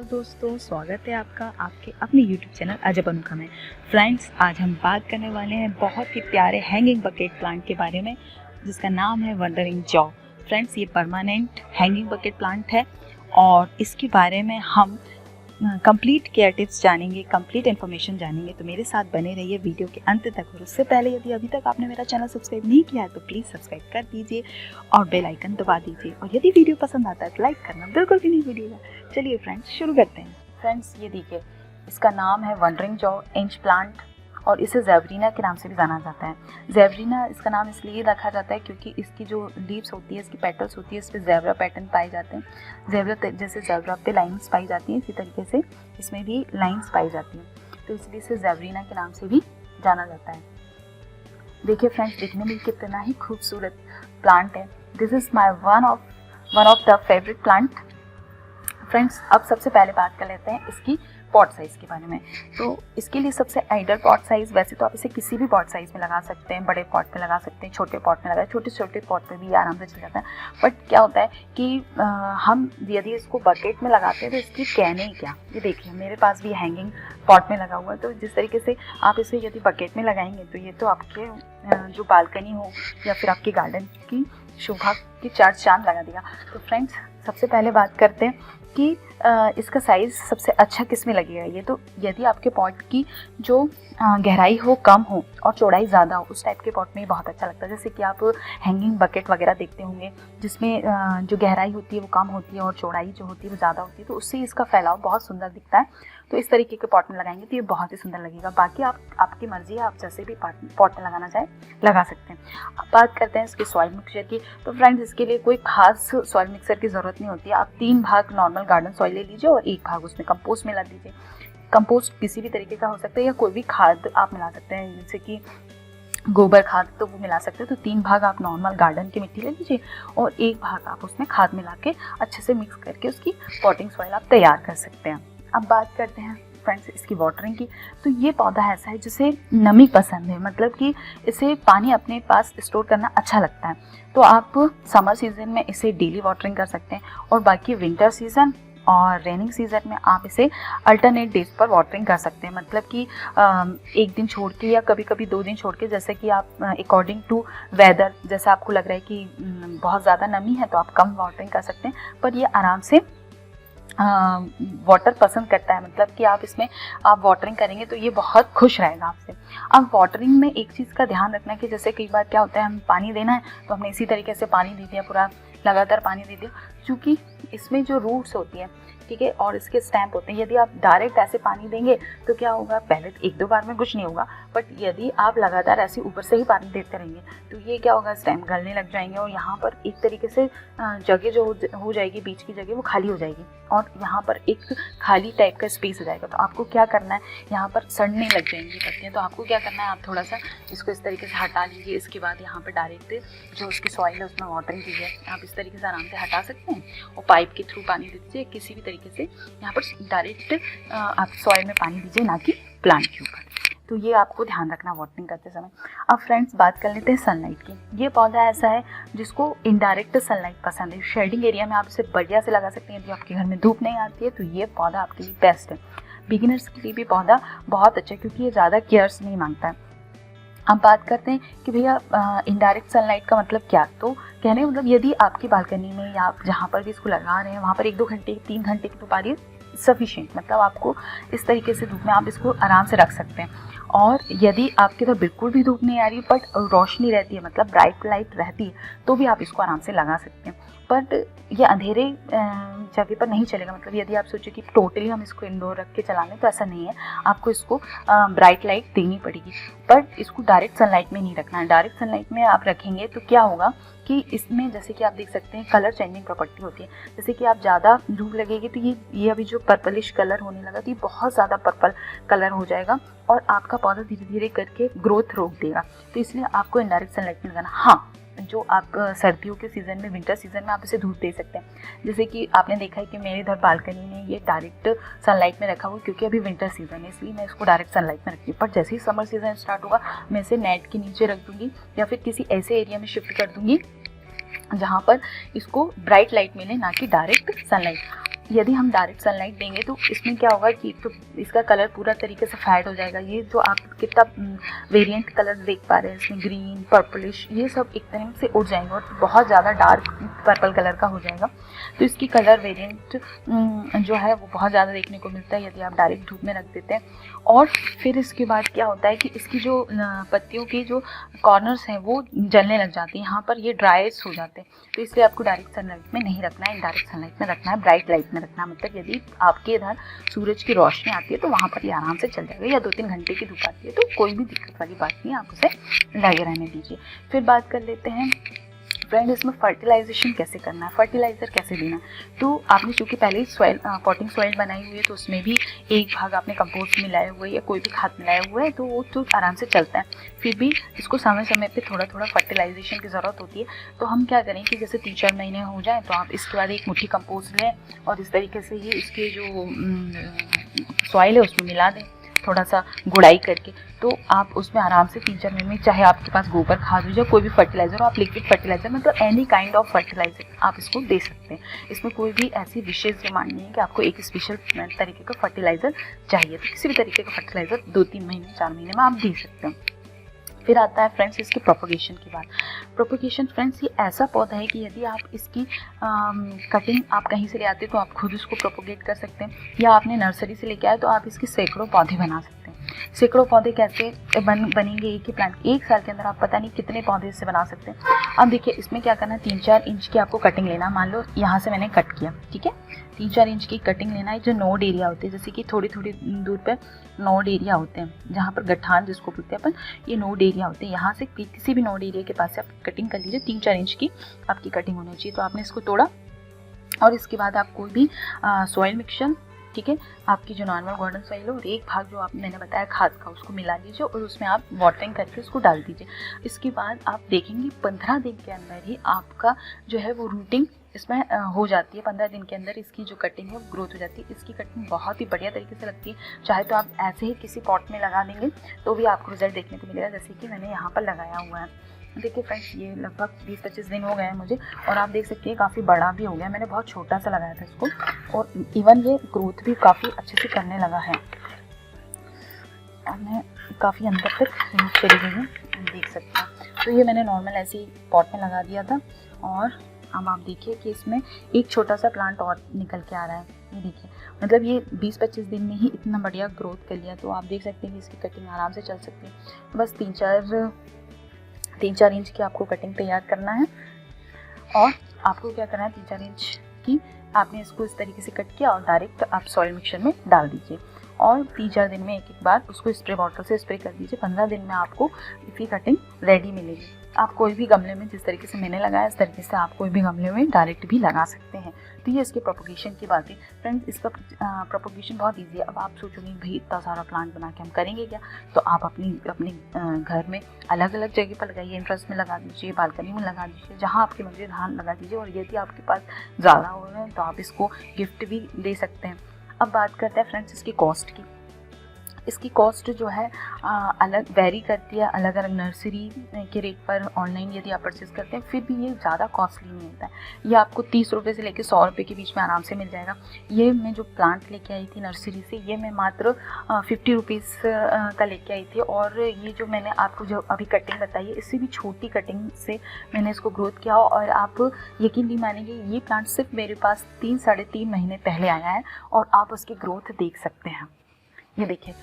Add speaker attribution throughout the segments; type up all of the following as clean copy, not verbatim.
Speaker 1: दोस्तों, स्वागत है आपका आपके अपने YouTube चैनल अजब अनोखा में। फ्रेंड्स, आज हम बात करने वाले हैं बहुत ही प्यारे हैंगिंग बकेट प्लांट के बारे में, जिसका नाम है वंडरिंग जॉ। फ्रेंड्स, ये परमानेंट हैंगिंग बकेट प्लांट है और इसके बारे में हम कंप्लीट केयर टिप्स जानेंगे, कंप्लीट इन्फॉर्मेशन जानेंगे। तो मेरे साथ बने रहिए वीडियो के अंत तक। और उससे पहले यदि अभी तक आपने मेरा चैनल सब्सक्राइब नहीं किया है तो प्लीज़ सब्सक्राइब कर दीजिए और बेल आइकन दबा दीजिए। और यदि वीडियो पसंद आता है तो लाइक करना बिल्कुल भी नहीं भूलिएगा। चलिए फ्रेंड्स, शुरू करते हैं। फ्रेंड्स, ये देखिए, इसका नाम है वंडरिंग जॉ इंच प्लांट और इसे ज़ेबरीना के नाम से भी जाना जाता है। ज़ेबरीना इसका नाम इसलिए रखा जाता है क्योंकि इसकी जो लीव्स होती है, इसकी पेटल्स होती है, इस पर ज़ेब्रा पैटर्न पाए जाते हैं। ज़ेब्रा जैसे ज़ेब्रा पे लाइंस पाई जाती हैं, इसी तरीके से इसमें भी लाइंस पाई जाती हैं, तो इसलिए इसे ज़ेबरीना के नाम से भी जाना जाता है। देखिए फ्रेंड्स, दिखने में कितना ही खूबसूरत प्लांट है। This is my one of the favourite plant. Friends, अब सबसे पहले बात कर लेते हैं इसकी पॉट साइज़ के बारे में। तो इसके लिए सबसे आइडियल पॉट साइज़, वैसे तो आप इसे किसी भी पॉट साइज़ में लगा सकते हैं, बड़े पॉट में लगा सकते हैं, छोटे पॉट में लगाए, छोटे पॉट में भी आराम से चल जाता है। बट क्या होता है कि हम यदि इसको बकेट में लगाते हैं तो इसकी कहने ही क्या। ये देखिए, मेरे पास भी हैंगिंग पॉट में लगा हुआ है। तो जिस तरीके से आप इसे यदि बकेट में लगाएंगे तो ये तो आपके जो बालकनी हो या फिर आपके गार्डन की शोभा की चार चांद लगा देगा। तो फ्रेंड्स, सबसे पहले बात करते हैं कि इसका साइज़ सबसे अच्छा किस में लगेगा। ये तो यदि आपके पॉट की जो गहराई हो कम हो और चौड़ाई ज़्यादा हो, उस टाइप के पॉट में बहुत अच्छा लगता है। जैसे कि आप हैंगिंग बकेट वगैरह देखते होंगे जिसमें जो गहराई होती है वो कम होती है और चौड़ाई जो होती है वो ज़्यादा होती है, तो उससे इसका फैलाव बहुत सुंदर दिखता है। तो इस तरीके के पॉट में लगाएंगे तो ये बहुत ही सुंदर लगेगा। बाकी आपकी मर्ज़ी है, आप जैसे भी पॉट में लगाना चाहे लगा सकते हैं। अब बात करते हैं इसके सॉइल मिक्सचर की। तो फ्रेंड्स, इसके लिए कोई खास सॉइल मिक्सर की ज़रूरत नहीं होती है। आप 3 भाग नॉर्मल गार्डन सॉइल ले लीजिए और 1 भाग उसमें कंपोस्ट मिला दीजिए। कंपोस्ट किसी भी तरीके का हो सकता है या कोई भी खाद आप मिला सकते हैं, जैसे कि गोबर खाद तो वो मिला सकते हैं। तो 3 भाग आप नॉर्मल गार्डन की मिट्टी ले लीजिए और 1 भाग आप उसमें खाद मिला के अच्छे से मिक्स करके उसकी पॉटिंग सॉइल आप तैयार कर सकते हैं। अब बात करते हैं फ्रेंड्स इसकी वाटरिंग की। तो ये पौधा ऐसा है जिसे नमी पसंद है, मतलब कि इसे पानी अपने पास स्टोर करना अच्छा लगता है। तो आप समर सीजन में इसे डेली वाटरिंग कर सकते हैं और बाकी विंटर सीजन और रेनिंग सीजन में आप इसे अल्टरनेट डेज पर वाटरिंग कर सकते हैं। मतलब कि 1 दिन छोड़ के या कभी कभी 2 दिन छोड़ के, जैसे कि आप अकॉर्डिंग टू वेदर, जैसे आपको लग रहा है कि बहुत ज़्यादा नमी है तो आप कम वाटरिंग कर सकते हैं। पर ये आराम से वाटर पसंद करता है, मतलब कि आप इसमें आप वाटरिंग करेंगे तो ये बहुत खुश रहेगा आपसे। अब वाटरिंग में एक चीज़ का ध्यान रखना कि जैसे कई बार क्या होता है, हम पानी देना है तो हमने इसी तरीके से पानी दे दिया, पूरा लगातार पानी दे दिया, क्योंकि इसमें जो रूट्स होती हैं, ठीक है, और इसके स्टैम्प होते हैं। यदि आप डायरेक्ट ऐसे पानी देंगे तो क्या होगा, पहले 1-2 बार में कुछ नहीं होगा, बट यदि आप लगातार ऐसे ऊपर से ही पानी देते रहेंगे तो ये क्या होगा, स्टैम्प गलने लग जाएंगे और यहाँ पर एक तरीके से जगह जो हो जाएगी, बीच की जगह वो खाली हो जाएगी और यहाँ पर एक खाली टाइप का स्पेस हो जाएगा। तो आपको क्या करना है, यहाँ पर सड़ने लग जाएंगी पत्तियाँ, तो आपको क्या करना है, आप थोड़ा सा इसको इस तरीके से हटा लीजिए। इसके बाद यहाँ पर डायरेक्ट जो उसकी सॉइल है उसमें वाटरिंग कीजिए। आप इस तरीके से आराम से हटा सकते हैं और पाइप के थ्रू पानी दे दीजिए। किसी भी तरीके से यहाँ पर डायरेक्ट आप सॉइल में पानी दीजिए, ना कि प्लांट के ऊपर। तो ये आपको ध्यान रखना वाटरिंग करते समय। अब फ्रेंड्स, बात कर लेते हैं सनलाइट की। ये पौधा ऐसा है जिसको इनडायरेक्ट सनलाइट पसंद है। शेडिंग एरिया में आप इसे बढ़िया से लगा सकते हैं। यदि आपके घर में धूप नहीं आती है तो ये पौधा आपके लिए बेस्ट है। बिगिनर्स के लिए भी पौधा बहुत अच्छा है क्योंकि ये ज़्यादा केयर्स नहीं मांगता है। अब बात करते हैं कि भैया इनडायरेक्ट सनलाइट का मतलब क्या। तो कहने मतलब यदि आपकी बालकनी में या आप जहाँ पर भी इसको लगा रहे हैं वहाँ पर 1-2 घंटे 3 घंटे की धूप आ रही है, सफिशिएंट, मतलब आपको इस तरीके से धूप में आप इसको आराम से रख सकते हैं। और यदि आपके तो बिल्कुल भी धूप नहीं आ रही बट रोशनी रहती है, मतलब ब्राइट लाइट रहती है, तो भी आप इसको आराम से लगा सकते हैं। बट ये अंधेरे जगह पर नहीं चलेगा। मतलब यदि आप सोचें कि टोटली हम इसको इंडोर रख के चला लें तो ऐसा नहीं है, आपको इसको ब्राइट लाइट देनी पड़ेगी। बट इसको डायरेक्ट सनलाइट में नहीं रखना है। डायरेक्ट सनलाइट में आप रखेंगे तो क्या होगा कि इसमें जैसे कि आप देख सकते हैं कलर चेंजिंग प्रॉपर्टी होती है। जैसे कि आप ज़्यादा धूप लगेगी तो ये अभी जो पर्पलिश कलर होने लगा तो ये बहुत ज़्यादा पर्पल कलर हो जाएगा और आपका पौधा धीरे धीरे करके ग्रोथ रोक देगा। तो इसलिए आपको इनडायरेक्ट सनलाइट में लगाना। हाँ, जो आप सर्दियों के सीज़न में, विंटर सीज़न में आप इसे धूप दे सकते हैं। जैसे कि आपने देखा है कि मेरे इधर बालकनी में ये डायरेक्ट सनलाइट में रखा हुआ क्योंकि अभी विंटर सीज़न है, इसलिए मैं इसको डायरेक्ट सनलाइट में रखती हूँ। पर जैसे ही समर सीज़न स्टार्ट होगा मैं इसे नेट के नीचे रख दूँगी या फिर किसी ऐसे एरिया में शिफ्ट कर दूँगी जहाँ पर इसको ब्राइट लाइट मिले, ना कि डायरेक्ट सनलाइट। यदि हम डायरेक्ट सनलाइट देंगे तो इसमें क्या होगा कि तो इसका कलर पूरा तरीके से फेड हो जाएगा। ये जो आप कितना वेरिएंट कलर देख पा रहे हैं इसमें, ग्रीन, पर्पलिश, ये सब एक तरह से उड़ जाएंगे और बहुत ज़्यादा डार्क पर्पल कलर का हो जाएगा। तो इसकी कलर वेरिएंट जो है वो बहुत ज़्यादा देखने को मिलता है यदि आप डायरेक्ट धूप में रख देते हैं। और फिर इसके बाद क्या होता है कि इसकी जो पत्तियों के जो कॉर्नर्स हैं वो जलने लग जाते हैं, यहाँ पर ये ड्राइस हो जाते हैं। तो इसलिए आपको डायरेक्ट सनलाइट में नहीं रखना है, इनडायरेक्ट सनलाइट में रखना है, ब्राइट लाइट में रखना है। मतलब यदि आपके इधर सूरज की रोशनी आती है तो वहाँ पर ये आराम से चल जाएगा, या 2-3 घंटे की धूप आती है तो कोई भी दिक्कत वाली बात नहीं है, आप उसे लगे रहने दीजिए। फिर बात कर लेते हैं फ्रेंड इसमें फर्टिलाइजेशन कैसे करना है, फर्टिलाइज़र कैसे देना है। तो आपने चूँकि पहले ही सॉइल पॉटिंग सॉइल बनाई हुई है तो उसमें भी एक भाग आपने कंपोस्ट मिलाए हुए या कोई भी खाद मिलाया हुआ है तो वो तो आराम से चलता है। फिर भी इसको समय समय पे थोड़ा थोड़ा फर्टिलाइजेशन की ज़रूरत होती है। तो हम क्या करें कि जैसे 3-4 महीने हो जाए तो आप इसके बाद एक मुट्ठी कंपोस्ट लें और इस तरीके से ही इसके जो सॉइल है उसमें मिला दें, थोड़ा सा गुड़ाई करके। तो आप उसमें आराम से 3-4 महीने में, चाहे आपके पास गोबर खाद हो या कोई भी फर्टिलाइज़र हो, आप लिक्विड फर्टिलाइज़र मतलब एनी काइंड ऑफ फर्टिलाइज़र आप इसको दे सकते हैं। इसमें कोई भी ऐसी विशेष डिमांड नहीं है कि आपको एक स्पेशल तरीके का फर्टिलाइज़र चाहिए। तो किसी भी तरीके का फर्टिलाइज़र 2-3 महीने 4 महीने में आप दे सकते हैं। फिर आता है फ्रेंड्स इसकी प्रोपगेशन की बात। प्रोपगेशन फ्रेंड्स ये ऐसा पौधा है कि यदि आप इसकी कटिंग आप कहीं से ले आते हैं तो आप खुद उसको प्रोपगेट कर सकते हैं, या आपने नर्सरी से लेके आए तो आप इसके सैकड़ों पौधे बना सकते हैं। सैकड़ों पौधे कैसे बनेंगे एक ही प्लांट, 1 साल के अंदर आप पता नहीं कितने पौधे इससे बना सकते हैं। अब देखिए इसमें क्या करना है, 3-4 इंच की आपको कटिंग लेना। मान लो यहाँ से मैंने कट किया, ठीक है, 3-4 इंच की कटिंग लेना है। जो नोड एरिया होते हैं, जैसे कि थोड़ी थोड़ी दूर पर नोड एरिया होते हैं जहाँ पर गठान जिसको बोलते हैं अपन, ये नोड एरिया होते हैं। यहाँ से किसी भी नोड एरिया के पास से आप कटिंग कर लीजिए, 3-4 इंच की आपकी कटिंग होनी चाहिए। तो आपने इसको तोड़ा और इसके बाद आप कोई भी सॉइल मिक्सचर, ठीक है, आपकी जो नॉर्मल गार्डन सॉइल हो, और एक भाग जो आप मैंने बताया खाद का उसको मिला लीजिए और उसमें आप वाटरिंग करके उसको डाल दीजिए। इसके बाद आप देखेंगे 15 दिन के अंदर ही आपका जो है वो रूटिंग इसमें हो जाती है। 15 दिन के अंदर इसकी जो कटिंग है वो ग्रोथ हो जाती है। इसकी कटिंग बहुत ही बढ़िया तरीके से लगती है। चाहे तो आप ऐसे ही किसी पॉट में लगा देंगे तो भी आपको रिजल्ट देखने को मिलेगा, जैसे कि मैंने यहाँ पर लगाया हुआ है। देखिए फ्रेंड्स ये लगभग 20-25 दिन हो गए हैं मुझे, और आप देख सकते हैं काफ़ी बड़ा भी हो गया। मैंने बहुत छोटा सा लगाया था इसको, और इवन ये ग्रोथ भी काफ़ी अच्छे से करने लगा है। और मैं काफ़ी अंदर तक चली गई हूँ, देख सकते हैं। तो ये मैंने नॉर्मल ऐसे ही पॉट में लगा दिया था, और अब आप देखिए कि इसमें एक छोटा सा प्लांट और निकल के आ रहा है। ये देखिए, मतलब ये 20-25 दिन में ही इतना बढ़िया ग्रोथ कर लिया। तो आप देख सकते हैं कि इसकी कटिंग आराम से चल सकती है। बस 3-4 इंच की आपको कटिंग तैयार करना है, और आपको क्या करना है, 3-4 इंच की आपने इसको इस तरीके से कट किया और डायरेक्ट आप सॉइल मिक्सचर में डाल दीजिए, और 3-4 दिन में एक बार उसको स्प्रे बॉटल से स्प्रे कर दीजिए। 15 दिन में आपको इसकी कटिंग रेडी मिलेगी। आप कोई भी गमले में, जिस तरीके से मैंने लगाया इस तरीके से आप कोई भी गमले में डायरेक्ट भी लगा सकते हैं। तो ये इसके प्रोपगेशन की बात है फ्रेंड्स। इसका प्रोपगेशन बहुत ईजी है। अब आप सोचोगे भाई इतना सारा प्लांट बना के हम करेंगे क्या, तो आप अपने घर में अलग अलग जगह पर लगाइए। इंट्रेंस में लगा दीजिए, बालकनी में लगा दीजिए, जहाँ आपकी मर्जी धान लगा दीजिए। और यदि आपके पास ज़्यादा हो रहे हैं तो आप इसको गिफ्ट भी दे सकते हैं। अब बात करते हैं फ्रेंड्स इसकी कॉस्ट की। इसकी कॉस्ट जो है अलग वेरी करती है, अलग अलग नर्सरी के रेट पर ऑनलाइन यदि आप परचेज़ करते हैं, फिर भी ये ज़्यादा कॉस्टली नहीं होता है। ये आपको 30 रुपये से लेकर 100 रुपये के बीच में आराम से मिल जाएगा। ये मैं जो प्लांट लेके आई थी नर्सरी से, ये मैं मात्र 50 रुपीज़ का लेके आई थी। और ये जो मैंने आपको जो अभी कटिंग बताई है, इससे भी छोटी कटिंग से मैंने इसको ग्रोथ किया। और आप यकीन नहीं मानेंगे, ये प्लांट सिर्फ मेरे पास 3-3.5 महीने पहले आया है, और आप उसकी ग्रोथ देख सकते हैं। ये देखिए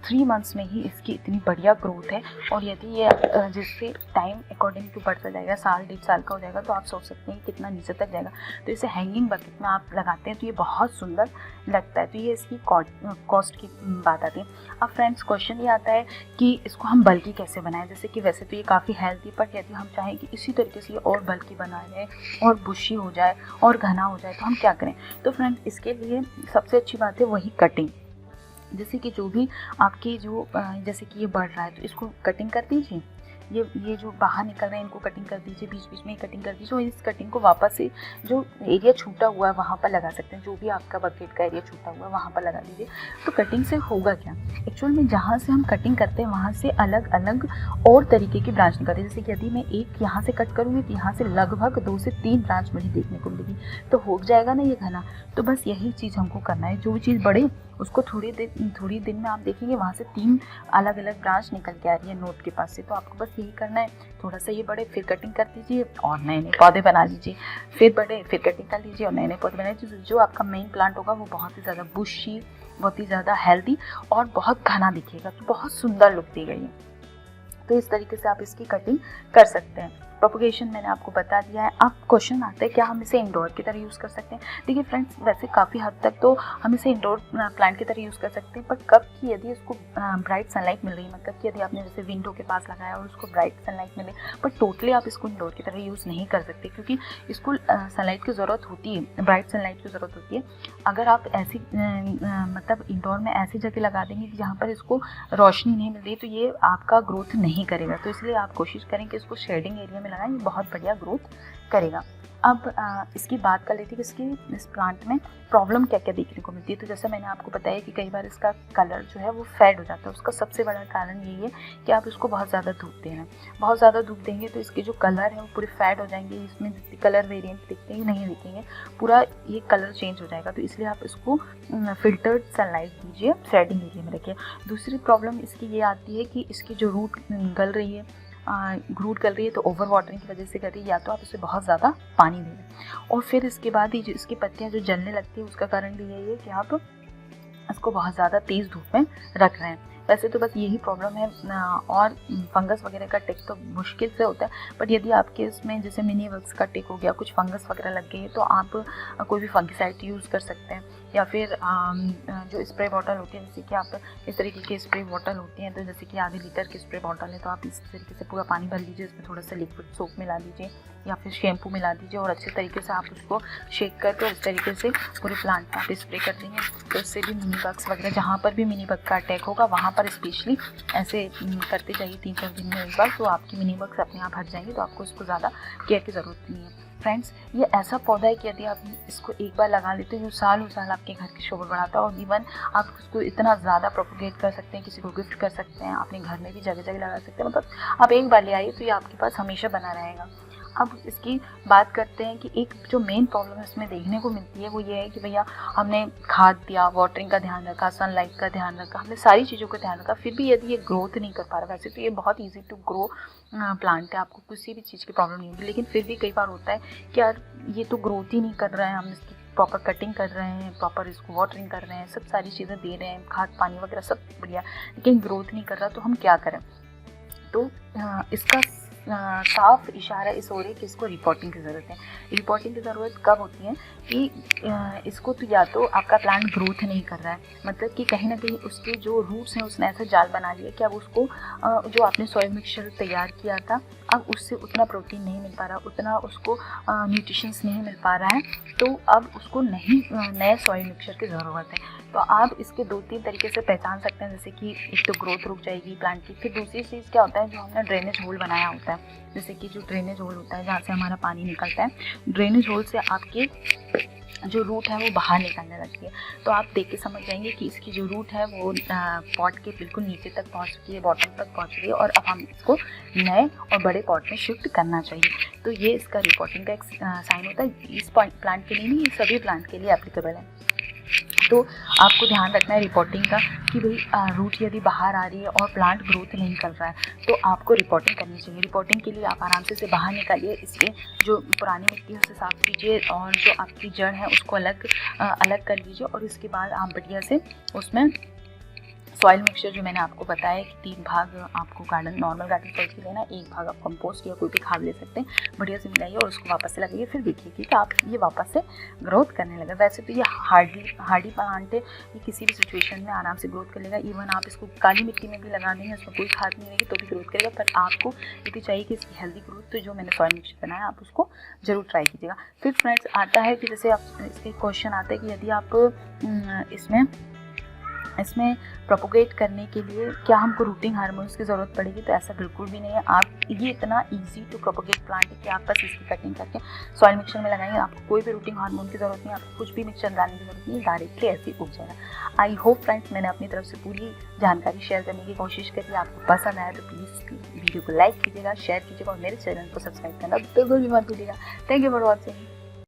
Speaker 1: 3 मंथ्स में ही इसकी इतनी बढ़िया ग्रोथ है। और यदि ये जिससे टाइम अकॉर्डिंग टू बढ़ता जाएगा, 1-1.5 साल का हो जाएगा, तो आप सोच सकते हैं कितना नीचे तक जाएगा। तो इसे हैंगिंग बकेट में आप लगाते हैं तो ये बहुत सुंदर लगता है। तो ये इसकी कॉस्ट की बात आती है। अब फ्रेंड्स क्वेश्चन ये आता है कि इसको हम बल्कि कैसे बनाएं। जैसे कि वैसे तो ये काफ़ी हेल्दी, बट यदि हम चाहें कि इसी तरीके से ये और बल्कि बना लें और बुशी हो जाए और घना हो जाए, तो हम क्या करें। तो फ्रेंड्स इसके लिए सबसे अच्छी बात है वही कटिंग। जैसे कि जो भी आपकी जो जैसे कि ये बढ़ रहा है तो इसको कटिंग कर दीजिए। ये जो बाहर निकल रहे हैं इनको कटिंग कर दीजिए, बीच बीच में ही कटिंग कर दीजिए और इस कटिंग को वापस से जो एरिया छूटा हुआ है वहाँ पर लगा सकते हैं। जो भी आपका बकेट का एरिया छूटा हुआ है वहाँ पर लगा दीजिए। तो कटिंग से होगा क्या, एक्चुअल में जहाँ से हम कटिंग करते हैं वहाँ से अलग अलग और तरीके की ब्रांच निकलती है। जैसे कि यदि मैं एक यहाँ से कट करूँगी तो यहाँ से लगभग 2 से 3 ब्रांच मुझे देखने को मिलेगी, तो हो जाएगा ना ये घना। तो बस यही चीज़ हमको करना है, जो भी चीज़ बढ़े उसको थोड़ी दिन में आप देखेंगे वहाँ से 3 अलग अलग ब्रांच निकल के आ रही है नोट के पास से। तो आपको बस यही करना है, थोड़ा सा ये बढ़े फिर कटिंग कर दीजिए और नए नए पौधे बना लीजिए, फिर बढ़े फिर कटिंग कर लीजिए और नए नए पौधे बना लीजिए। जो आपका मेन प्लांट होगा वो बहुत ही ज़्यादा बुशी, बहुत ही ज़्यादा हेल्दी और बहुत घना दिखेगा, तो बहुत सुंदर लुक देगा ये। तो इस तरीके से आप इसकी कटिंग कर सकते हैं। प्रोपगेशन मैंने आपको बता दिया है। अब क्वेश्चन आता है क्या हम इसे इंडोर की तरह यूज़ कर सकते हैं। देखिए फ्रेंड्स, वैसे काफ़ी हद तक तो हम इसे इंडोर प्लांट की तरह यूज़ कर सकते हैं, पर कब कि यदि उसको ब्राइट सनलाइट मिल रही है, मतलब कि यदि आपने जैसे विंडो के पास लगाया और उसको ब्राइट सनलाइट मिले, पर टोटली आप इसको इंडोर की तरह यूज़ नहीं कर सकते क्योंकि इसको सनलाइट की ज़रूरत होती है, ब्राइट सनलाइट की ज़रूरत होती है। अगर आप ऐसी मतलब इंडोर में ऐसी जगह लगा देंगे कि जहाँ पर इसको रोशनी नहीं मिल रही, तो ये आपका ग्रोथ नहीं करेगा। तो इसलिए आप कोशिश करें कि इसको शेडिंग एरिया में लगाएं, ये बहुत बढ़िया ग्रोथ करेगा। अब इसकी बात कर लेते हैं कि इस प्लांट में प्रॉब्लम क्या क्या देखने को मिलती है। तो जैसे मैंने आपको बताया कि कई बार इसका कलर जो है वो फेड हो जाता है। उसका सबसे बड़ा कारण यही है कि आप इसको बहुत ज़्यादा धूप दे रहे हैं। बहुत ज़्यादा धूप देंगे तो इसके जो कलर है वो पूरे फेड हो जाएंगे, इसमें जितने कलर वेरिएंट दिखते हैं नहीं दिखेंगे, पूरा ये कलर चेंज हो जाएगा। तो इसलिए आप इसको फिल्टर्ड सनलाइट दीजिए, शेडिंग एरिया में रखिए। दूसरी प्रॉब्लम इसकी ये आती है कि इसकी जो रूट गल रही है, ग्रूट कर रही है, तो ओवर वाटरिंग की वजह से कर रही है, या तो आप इसे बहुत ज़्यादा पानी दे दें। और फिर इसके बाद ही जो इसकी पत्तियां जो जलने लगती है उसका कारण भी यही है कि आप इसको बहुत ज़्यादा तेज़ धूप में रख रहे हैं। वैसे तो बस यही प्रॉब्लम है, और फंगस वगैरह का टिक तो मुश्किल से होता है, बट यदि आपके इसमें जैसे मिनी बग्स का टिक हो गया, कुछ फंगस वगैरह लग गई, तो आप कोई भी फंगिसाइड यूज़ कर सकते हैं। या फिर जो स्प्रे बॉटल होती है, जैसे कि आप इस तरीके की स्प्रे बॉटल होती हैं, तो जैसे कि आधे लीटर की स्प्रे बॉटल है, तो आप इस तरीके से पूरा पानी भर लीजिए, उसमें थोड़ा सा लिक्विड सोप मिला दीजिए या फिर शैम्पू मिला दीजिए और अच्छे तरीके से आप उसको शेक करके इस तरीके से पूरे प्लांट में आप स्प्रे कर देंगे। तो इससे भी मिनी बग्स वगैरह, जहाँ पर भी मिनी बग का अटैक होगा वहाँ पर स्पेशली ऐसे करते जाइए 3-4 दिन में एक बार, तो आपकी मिनी बग्स अपने आप हट जाएंगे। तो आपको इसको ज़्यादा केयर की ज़रूरत नहीं है। फ्रेंड्स, ये ऐसा पौधा है कि यदि आप इसको एक बार लगा लेते हो, सालों साल आपके घर की शोभा बढ़ाता है। और इवन आप उसको इतना ज़्यादा प्रोपोगेट कर सकते हैं, किसी को गिफ्ट कर सकते हैं, अपने घर में भी जगह जगह लगा सकते हैं। मतलब आप एक बार ले आइए तो ये आपके पास हमेशा बना रहेगा। अब इसकी बात करते हैं कि एक जो मेन प्रॉब्लम इसमें देखने को मिलती है वो ये है कि भैया हमने खाद दिया, वाटरिंग का ध्यान रखा, सनलाइट का ध्यान रखा, हमने सारी चीज़ों का ध्यान रखा, फिर भी यदि ये ग्रोथ नहीं कर पा रहा। वैसे तो ये बहुत ईजी टू ग्रो प्लांट है, आपको किसी भी चीज़ की प्रॉब्लम नहीं होगी, लेकिन फिर भी कई बार होता है कि यार ये तो ग्रोथ ही नहीं कर रहा है, हम इसकी प्रॉपर कटिंग कर रहे हैं, प्रॉपर इसको वाटरिंग कर रहे हैं, सब सारी चीज़ें दे रहे हैं, खाद पानी वगैरह सब बढ़िया, लेकिन ग्रोथ नहीं कर रहा, तो हम क्या करें। तो इसका साफ इशारा इस हो रही है कि इसको रिपोर्टिंग की ज़रूरत है। रिपोर्टिंग की ज़रूरत कब होती है कि इसको तो या तो आपका प्लांट ग्रोथ नहीं कर रहा है, मतलब कि कहीं ना कहीं उसके जो रूट्स हैं उसने ऐसा जाल बना लिया कि अब उसको जो आपने सॉइल मिक्सचर तैयार किया था, अब उससे उतना प्रोटीन नहीं मिल पा रहा, उतना उसको न्यूट्रिशंस नहीं मिल पा रहा है, तो अब उसको नहीं नए सॉइल मिक्सचर की ज़रूरत है। तो आप इसके 2-3 तरीके से पहचान सकते हैं, जैसे कि एक तो ग्रोथ रुक जाएगी प्लांट की। फिर दूसरी चीज़ क्या होता है, जो हमने ड्रेनेज होल बनाया होता है, जैसे कि जो ड्रेनेज होल होता है जहाँ से हमारा पानी निकलता है, ड्रेनेज होल से आपके जो रूट है वो बाहर निकलने लगती है। तो आप देख के समझ जाएंगे कि इसकी जो रूट है वो पॉट के बिल्कुल नीचे तक पहुँच चुकी है, बॉटम तक पहुँच गई है, और अब हम इसको नए और बड़े पॉट में शिफ्ट करना चाहिए। तो ये इसका रिपोर्टिंग का एक साइन होता है। इस प्लांट के लिए नहीं, ये सभी प्लांट के लिए एप्लीकेबल है। तो आपको ध्यान रखना है रिपोर्टिंग का कि भाई रूट यदि बाहर आ रही है और प्लांट ग्रोथ नहीं कर रहा है, तो आपको रिपोर्टिंग करनी चाहिए। रिपोर्टिंग के लिए आप आराम से इसे बाहर निकालिए, इसके जो पुरानी मिट्टी है उसे साफ़ कीजिए और जो आपकी जड़ है उसको अलग कर लीजिए, और इसके बाद आप बढ़िया से उसमें सॉइल मिक्सचर जो मैंने आपको बताया कि 3 भाग आपको नॉर्मल गार्डन सॉइल की लेना, 1 भाग आप कंपोस्ट या कोई भी खाद ले सकते हैं, बढ़िया से मिलाइए और उसको वापस से लगाइए। फिर देखिए कि आप ये वापस से ग्रोथ करने लगा। वैसे तो ये हार्डी प्लांट है, ये किसी भी सिचुएशन में आराम से ग्रोथ कर लेगा। इवन आप इसको काली मिट्टी में भी लगा देंगे, उसमें कोई खाद नहीं रहेगी तो भी ग्रोथ करेगा। पर आपको यदि चाहिए कि इसकी हेल्दी ग्रोथ, तो जो मैंने सॉइल मिक्सचर बनाया आप उसको जरूर ट्राई कीजिएगा। फिर फ्रेंड्स आता है कि जैसे आप इसके क्वेश्चन आता है कि यदि आप इसमें इसमें प्रोपोगेट करने के लिए क्या हमको रूटिंग हार्मोन्स की ज़रूरत पड़ेगी? तो ऐसा बिल्कुल भी नहीं है। आप ये इतना इजी टू प्रोपोगेट प्लांट है कि आप बस इसकी कटिंग करके सॉइल मिक्सचर में लगाएंगे, आपको कोई भी रूटिंग हार्मोन की ज़रूरत नहीं, आपको कुछ भी मिक्सचर डालने की ज़रूरत नहीं, डायरेक्टली ऐसे ही उग जाएगा। आई होप फ्रेंड्स मैंने अपनी तरफ से पूरी जानकारी शेयर करने की कोशिश करी। आपको पसंद आया तो प्लीज़ वीडियो को लाइक कीजिएगा, शेयर कीजिएगा और मेरे चैनल को सब्सक्राइब करना बिल्कुल भी मत भूलिएगा। Thank you for watching.